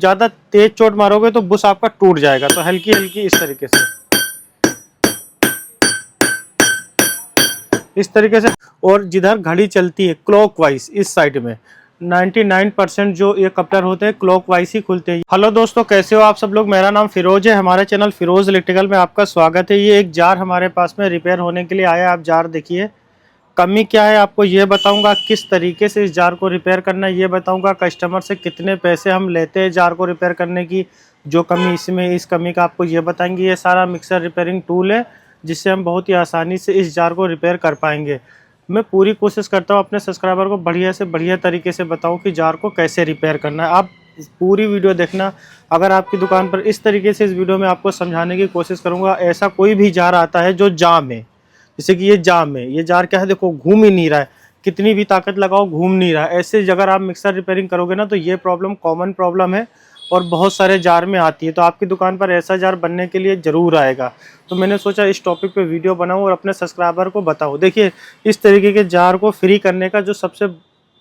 ज़्यादा तेज चोट मारोगे तो बुश आपका टूट जाएगा। तो हल्की हल्की इस तरीके से और जिधर घड़ी चलती है क्लॉकवाइज इस साइड में 99% जो ये कपलर होते हैं क्लॉकवाइज ही खुलते हैं। हेलो दोस्तों, कैसे हो आप सब लोग। मेरा नाम फिरोज है। हमारे चैनल फिरोज इलेक्ट्रिकल में आपका स्वागत है। ये एक जार हमारे पास में रिपेयर होने के लिए आया है। आप जार देखिए, कमी क्या है आपको ये बताऊंगा, किस तरीके से इस जार को रिपेयर करना है ये बताऊंगा, कस्टमर से कितने पैसे हम लेते हैं जार को रिपेयर करने की, जो कमी इसमें इस कमी का आपको ये बताएंगे। ये सारा मिक्सर रिपेयरिंग टूल है जिससे हम बहुत ही आसानी से इस जार को रिपेयर कर पाएंगे। मैं पूरी कोशिश करता हूँ अपने सब्सक्राइबर को बढ़िया से बढ़िया तरीके से बताऊँ कि जार को कैसे रिपेयर करना है। आप पूरी वीडियो देखना। अगर आपकी दुकान पर इस तरीके से इस वीडियो में आपको समझाने की कोशिश करूँगा, ऐसा कोई भी जार आता है जो जाम है, जैसे कि ये जाम है, ये जार क्या है देखो, घूम ही नहीं रहा है, कितनी भी ताकत लगाओ घूम नहीं रहा है। ऐसे अगर आप मिक्सर रिपेयरिंग करोगे ना तो ये प्रॉब्लम कॉमन प्रॉब्लम है और बहुत सारे जार में आती है। तो आपकी दुकान पर ऐसा जार बनने के लिए ज़रूर आएगा। तो मैंने सोचा इस टॉपिक पे वीडियो बनाऊं और अपने सब्सक्राइबर को बताऊं। देखिए, इस तरीके के जार को फ्री करने का जो सबसे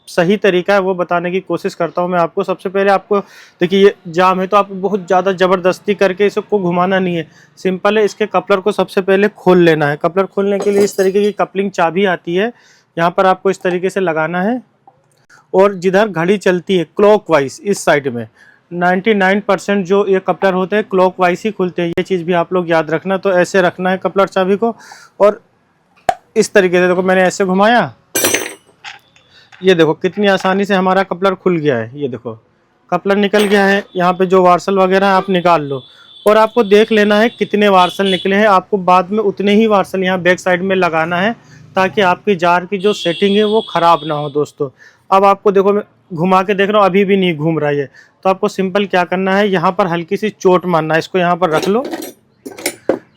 सही तरीका है वो बताने की कोशिश करता हूं मैं आपको। सबसे पहले आपको देखिए, ये जाम है तो आपको बहुत ज़्यादा ज़बरदस्ती करके इसको घुमाना नहीं है, सिंपल है। इसके कपलर को सबसे पहले खोल लेना है। कपलर खोलने के लिए इस तरीके की कपलिंग चाबी आती है, यहाँ पर आपको इस तरीके से लगाना है और जिधर घड़ी चलती है क्लॉकवाइज इस साइड में 99% जो ये कपलर होते हैं क्लॉकवाइज ही खुलते हैं। ये चीज़ भी आप लोग याद रखना। तो ऐसे रखना है कपलर चाबी को और इस तरीके से देखो, मैंने ऐसे घुमाया, ये देखो कितनी आसानी से हमारा कपलर खुल गया है। ये देखो कपलर निकल गया है। यहाँ पे जो वार्सल वगैरह है आप निकाल लो और आपको देख लेना है कितने वार्सल निकले हैं। आपको बाद में उतने ही वार्सल यहाँ बैक साइड में लगाना है ताकि आपकी जार की जो सेटिंग है वो ख़राब ना हो दोस्तों। अब आपको देखो, मैं घुमा के देख रहा हूँ, अभी भी नहीं घूम रहा है। तो आपको सिंपल क्या करना है, यहाँ पर हल्की सी चोट मारना है। इसको यहाँ पर रख लो,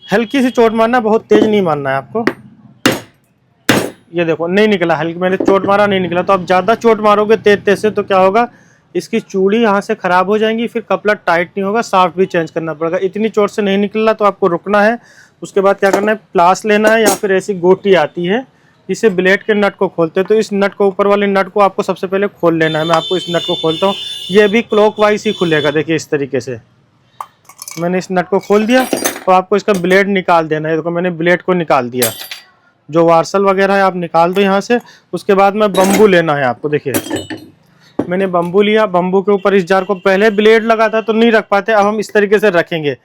हल्की सी चोट मारना, बहुत तेज नहीं मारना है आपको। ये देखो नहीं निकला, हल्की मैंने चोट मारा नहीं निकला। तो आप ज़्यादा चोट मारोगे तेज तेज से तो क्या होगा, इसकी चूड़ी यहाँ से ख़राब हो जाएंगी, फिर कपलर टाइट नहीं होगा, साफ्ट भी चेंज करना पड़ेगा। इतनी चोट से नहीं निकला तो आपको रुकना है। उसके बाद क्या करना है, प्लास लेना है या फिर ऐसी गोटी आती है, इसे ब्लेड के नट को खोलते हैं। तो इस नट को, ऊपर वाले नट को आपको सबसे पहले खोल लेना है। मैं आपको इस नट को खोलता हूँ, ये भी क्लॉकवाइज ही खुलेगा। देखिए इस तरीके से मैंने इस नट को खोल दिया। तो आपको इसका ब्लेड निकाल देना है। देखो मैंने ब्लेड को निकाल दिया, जो वार्सल वगैरह है आप निकाल दो यहाँ से। उसके बाद में बम्बू लेना है आपको। देखिए मैंने बम्बू लिया, बम्बू के ऊपर इस जार को, पहले ब्लेड लगा था तो नहीं रख पाते, अब हम इस तरीके से रखेंगे।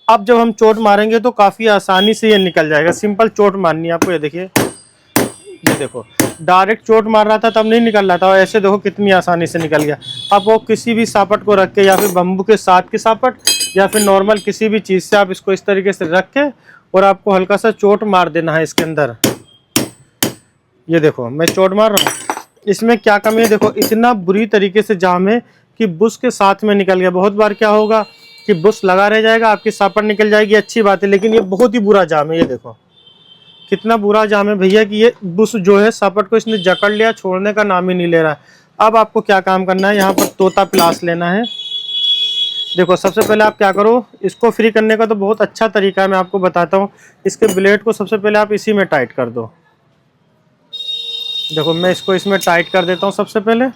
अब जब हम चोट मारेंगे तो काफ़ी आसानी से ये निकल जाएगा। सिंपल चोट मारनी है आपको। ये देखिए, ये देखो डायरेक्ट चोट मार रहा था तब नहीं निकल रहा था, और ऐसे देखो कितनी आसानी से निकल गया। अब वो किसी भी सापट को रख के, या फिर बम्बू के साथ की सापट या फिर नॉर्मल किसी भी चीज़ से आप इसको इस तरीके से रख के और आपको हल्का सा चोट मार देना है इसके अंदर। ये देखो मैं चोट मार रहा हूँ। इसमें क्या कमी है देखो, इतना बुरी तरीके से जाम है कि बुश के साथ में निकल गया। बहुत बार क्या होगा कि बुश लगा रह जाएगा, आपकी सापट निकल जाएगी, अच्छी बात है, लेकिन ये बहुत ही बुरा जाम है। ये देखो कितना बुरा जाम है भैया कि ये बुश जो है सापट को इसने जकड़ लिया, छोड़ने का नाम ही नहीं ले रहा है। अब आपको क्या काम करना है, यहाँ पर तोता प्लास लेना है। देखो सबसे पहले आप क्या करो, इसको फ्री करने का तो बहुत अच्छा तरीका है, मैं आपको बताता हूँ। इसके ब्लेड को सबसे पहले आप इसी में टाइट कर दो। देखो मैं इसको इसमें टाइट कर देता हूँ। सबसे पहले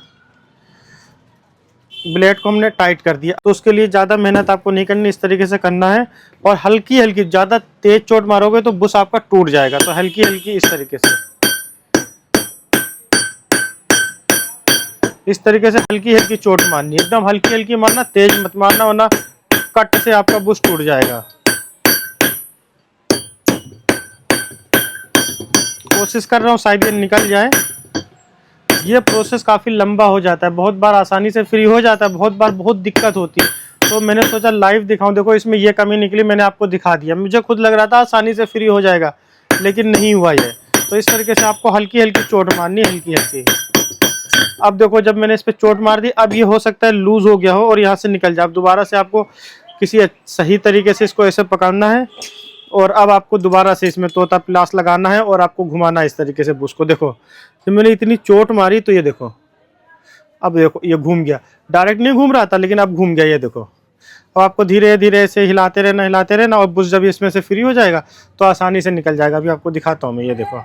ब्लेड को हमने टाइट कर दिया। तो उसके लिए ज़्यादा मेहनत आपको नहीं करनी, इस तरीके से करना है और हल्की हल्की, ज़्यादा तेज चोट मारोगे तो बुश आपका टूट जाएगा। तो हल्की हल्की इस तरीके से हल्की हल्की चोट मारनी है, एकदम हल्की हल्की मारना, तेज मत मारना वरना कट से आपका बुश टूट जाएगा। कोशिश कर रहा हूँ शायद ये निकल जाए। ये प्रोसेस काफ़ी लंबा हो जाता है, बहुत बार आसानी से फ्री हो जाता है, बहुत बार बहुत दिक्कत होती है। तो मैंने सोचा लाइव दिखाऊं। देखो इसमें ये कमी निकली, मैंने आपको दिखा दिया। मुझे खुद लग रहा था आसानी से फ्री हो जाएगा, लेकिन नहीं हुआ ये। तो इस तरीके से आपको हल्की हल्की चोट मारनी है, हल्की हल्की। अब देखो जब मैंने इस पर चोट मार दी, अब ये हो सकता है लूज हो गया हो और यहाँ से निकल जाए। अब दोबारा से आपको किसी सही तरीके से इसको ऐसे पकड़ना है और अब आपको दोबारा से इसमें तोता प्लास लगाना है और आपको घुमाना है इस तरीके से बुश को। देखो तो मैंने इतनी चोट मारी तो ये देखो, अब देखो ये घूम गया। डायरेक्ट नहीं घूम रहा था लेकिन अब घूम गया। ये देखो, अब आपको धीरे धीरे से हिलाते रहना और बुश जब इसमें से फ्री हो जाएगा तो आसानी से निकल जाएगा। अभी आपको दिखाता हूँ मैं। ये देखो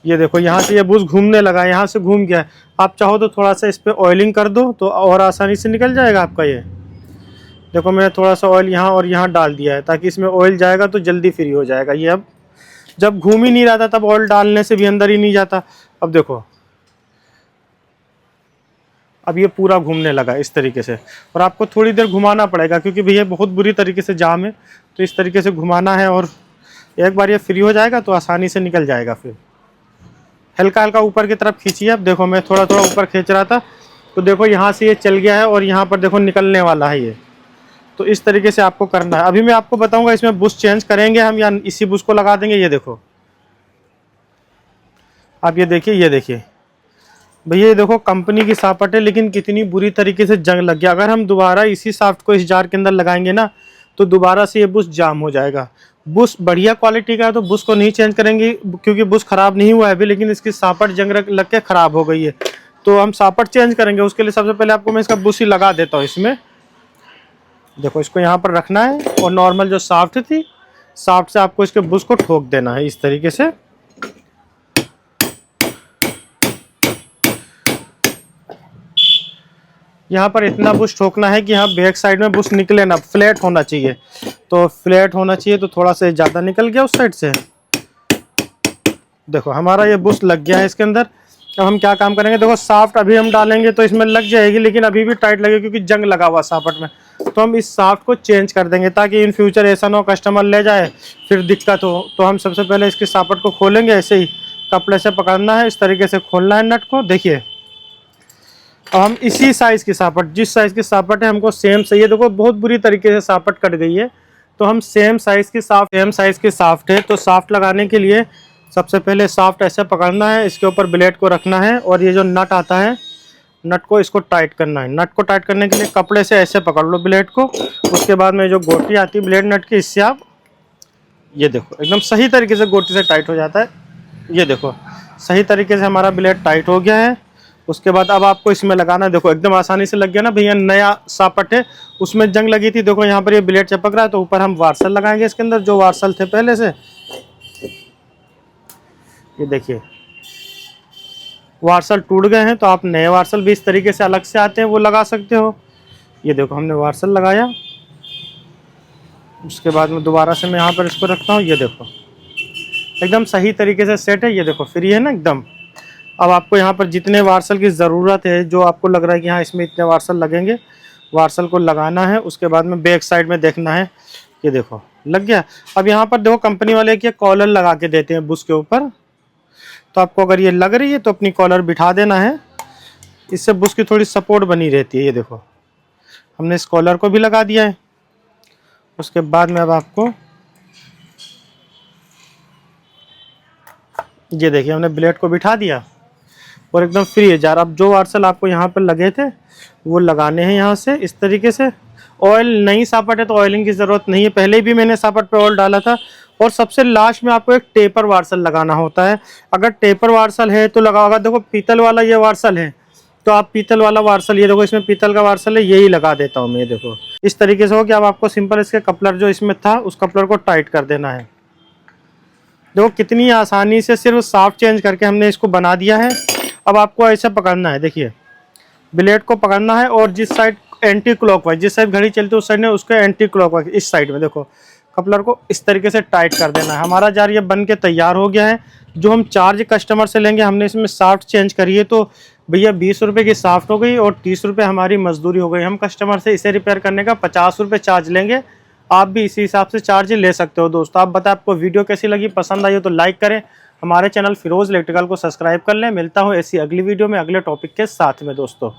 ये देखो यहाँ से ये बुश घूमने लगा, यहाँ से घूम गया। आप चाहो तो थोड़ा सा इस पर ऑयलिंग कर दो तो और आसानी से निकल जाएगा आपका। ये देखो मैंने थोड़ा सा ऑयल यहाँ और यहाँ डाल दिया है ताकि इसमें ऑयल जाएगा तो जल्दी फ्री हो जाएगा। ये अब जब घूम ही नहीं रहा था तब ऑयल डालने से भी अंदर ही नहीं जाता। अब देखो अब ये पूरा घूमने लगा इस तरीके से, और आपको थोड़ी देर घुमाना पड़ेगा क्योंकि भैया बहुत बुरी तरीके से जाम है, तो इस तरीके से घुमाना है और एक बार ये फ्री हो जाएगा तो आसानी से निकल जाएगा। फिर हल्का हल्का ऊपर की तरफ खींचिए। अब देखो मैं थोड़ा थोड़ा ऊपर खींच रहा था तो देखो यहाँ से ये चल गया है और यहाँ पर देखो निकलने वाला है ये। तो इस तरीके से आपको करना है। अभी मैं आपको बताऊंगा इसमें बुश चेंज करेंगे हम या इसी बुश को लगा देंगे। ये देखो आप ये देखिए भैया, ये देखो कंपनी की सापट है लेकिन कितनी बुरी तरीके से जंग लग गया। अगर हम दोबारा इसी साफ्ट को इस जार के अंदर लगाएंगे ना तो दोबारा से ये बुश जाम हो जाएगा। बुश बढ़िया क्वालिटी का है तो बुश को नहीं चेंज करेंगे क्योंकि बुश खराब नहीं हुआ है अभी, लेकिन इसकी सापट जंग लग के खराब हो गई है तो हम सापट चेंज करेंगे। उसके लिए सबसे पहले आपको मैं इसका बुश ही लगा देता हूँ इसमें। देखो इसको यहाँ पर रखना है और नॉर्मल जो साफ्ट थी, साफ्ट से आपको इसके बुश को ठोक देना है इस तरीके से। यहाँ पर इतना बुश ठोकना है कि यहाँ बैक साइड में बुश निकले ना, फ्लैट होना चाहिए। तो फ्लैट होना चाहिए तो थोड़ा सा ज़्यादा निकल गया उस साइड से। देखो हमारा ये बुश लग गया है इसके अंदर। अब हम क्या काम करेंगे, देखो साफ्ट अभी हम डालेंगे तो इसमें लग जाएगी लेकिन अभी भी टाइट लगेगी क्योंकि जंग लगा हुआ सापट में। तो हम इस साफ्ट को चेंज कर देंगे ताकि इन फ्यूचर ऐसा ना हो कस्टमर ले जाए फिर दिक्कत हो। तो हम सबसे पहले इसकी सापट को खोलेंगे, ऐसे ही कपड़े से पकड़ना है, इस तरीके से खोलना है नट को। देखिए अब हम इसी साइज़ की सापट, जिस साइज़ की सापट है हमको सेम सही है। देखो बहुत बुरी तरीके से सापट कट गई है तो हम सेम साइज़ की साफ्ट है। तो साफ्ट लगाने के लिए सबसे पहले साफ्ट ऐसे पकड़ना है, इसके ऊपर ब्लेड को रखना है और ये जो नट आता है नट को इसको टाइट करना है। नट को टाइट करने के लिए कपड़े से ऐसे पकड़ लो ब्लेड को। उसके बाद में जो गोटी आती है ब्लेड नट की, इससे आप ये देखो एकदम सही तरीके से गोटी से टाइट हो जाता है। ये देखो सही तरीके से हमारा ब्लेड टाइट हो गया है। उसके बाद अब आपको इसमें लगाना है। देखो एकदम आसानी से लग गया ना भैया। नया सापट है उसमें जंग लगी थी, देखो यहाँ पर ये ब्लेड चपक रहा है तो ऊपर हम वार्सल लगाएंगे इसके अंदर जो वार्सल थे पहले से। ये देखिए वार्सल टूट गए हैं तो आप नए वार्सल भी इस तरीके से अलग से आते हैं वो लगा सकते हो। ये देखो हमने वार्सल लगाया। उसके बाद में दोबारा से मैं यहाँ पर इसको रखता हूँ। ये देखो एकदम सही तरीके से सेट है। ये देखो फ्री है ना एकदम। अब आपको यहाँ पर जितने वार्सल की ज़रूरत है, जो आपको लग रहा है कि हाँ इसमें इतने वार्सल लगेंगे, वार्सल को लगाना है। उसके बाद में बैक साइड में देखना है। ये देखो लग गया। अब यहाँ पर देखो कंपनी वाले क्या कॉलर लगा के देते हैं बुश के ऊपर, तो आपको अगर ये लग रही है तो अपनी कॉलर बिठा देना है, इससे बुश की थोड़ी सपोर्ट बनी रहती है। ये देखो हमने इस कॉलर को भी लगा दिया है। उसके बाद में अब आपको ये देखिए हमने ब्लेड को बिठा दिया और एकदम फ्री है जार। अब जो वार्सल आपको यहाँ पर लगे थे वो लगाने हैं यहाँ से इस तरीके से। ऑयल नई सापट है तो ऑयलिंग की ज़रूरत नहीं है, पहले भी मैंने सापट पे ऑयल डाला था। और सबसे लास्ट में आपको एक टेपर वार्सल लगाना होता है। अगर टेपर वार्सल है तो लगाओगा। देखो पीतल वाला ये वार्सल है तो आप पीतल वाला वार्सल, ये देखो इसमें पीतल का वार्सल है, यही लगा देता हूँ मैं। देखो इस तरीके से हो कि अब आपको सिंपल इसके कपलर जो इसमें था उस कपलर को टाइट कर देना है। देखो कितनी आसानी से सिर्फ साफ्ट चेंज करके हमने इसको बना दिया है। अब आपको ऐसे पकड़ना है, देखिए ब्लेड को पकड़ना है और जिस साइड एंटी क्लॉकवाइज, जिस साइड घड़ी चलती है उस साइड ने उसके एंटी क्लॉकवाइज इस साइड में देखो कपलर को इस तरीके से टाइट कर देना है। हमारा जार ये बन के तैयार हो गया है। जो हम चार्ज कस्टमर से लेंगे, हमने इसमें साफ्ट चेंज करी है तो भैया 20 रुपये की साफ्ट हो गई और 30 रुपये हमारी मजदूरी हो गई। हम कस्टमर से इसे रिपेयर करने का 50 रुपये चार्ज लेंगे। आप भी इसी हिसाब से चार्ज ले सकते हो। दोस्तों आप बताएं आपको वीडियो कैसी लगी, पसंद आई हो तो लाइक करें। हमारे चैनल फिरोज इलेक्ट्रिकल को सब्सक्राइब कर लें। मिलता हूँ ऐसी अगली वीडियो में अगले टॉपिक के साथ में दोस्तों।